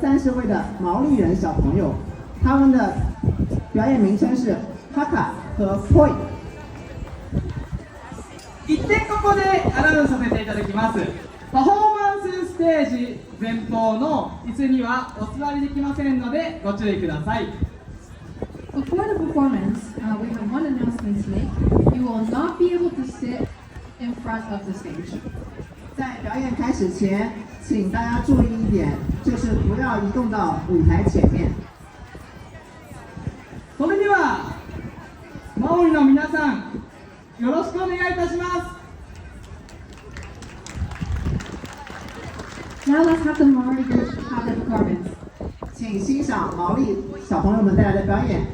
30位的毛利人小朋友，他们的表演名称是 Haka 和 Poi。一点ここでアナウンスさせていただきます。パフォーマンスステージ前方の椅子にはお座りできませんのでご注意ください。Before the performance, we have one announcement to make. You will not be able to sit in front of the stage. 在表演开始前，请大家注意一点，就是不要移动到舞台前面。それではマオリの皆さん、よろしくお願いいたします。Now let's have the Maori group have the performance. 请欣赏毛利小朋友们带来的表演。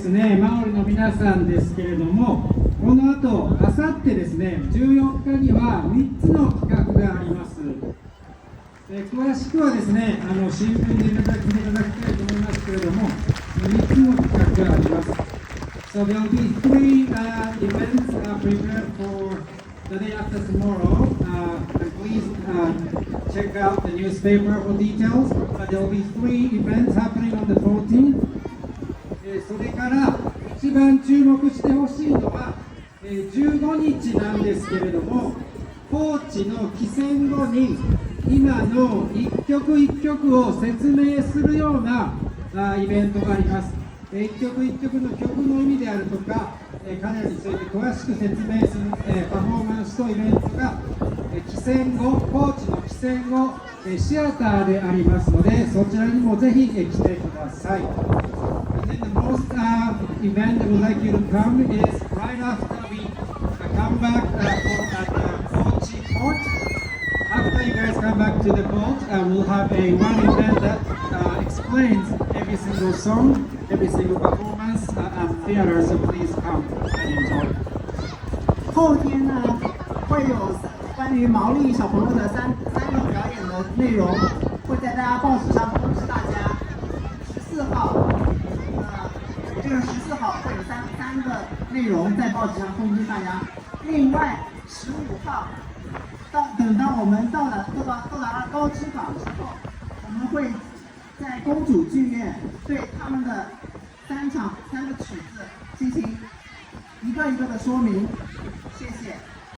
ですね、マオリの皆さんですけれども、この後、あさってですね、14日には3つの企画があります。詳しくはですね、新聞で見ていただきたいと思いますけれども、3つの企画があります。So there will be 3 events prepared for the day after tomorrow. And please check out the newspaper for details. But there will be 3 events happening on the 14th. それから一番注目してほしいのは、15日なんですけれども、コーチの帰戦後に今の一曲一曲を説明するようなイベントがあります。一曲一曲の曲の意味であるとか、彼らについて詳しく説明する、パフォーマンスとイベントが、帰戦後、コーチの帰戦後、シアターでありますので、そちらにもぜひ来てください。And then the most event that we'd like you to come is right after we come back at the Kochi port. After you guys come back to the boat, we'll have one event that explains every single song, every single performance and theater, so please come and enjoy. 后天呢，会有关于毛利小朋友的三个表演的内容，会在大家报纸上通知大家。14号，这个14号会有三个内容在报纸上通知大家。另外15号，等到我们到达了高知港之后，我们会在公主剧院对他们的3个曲子进行一个一个的说明。谢谢。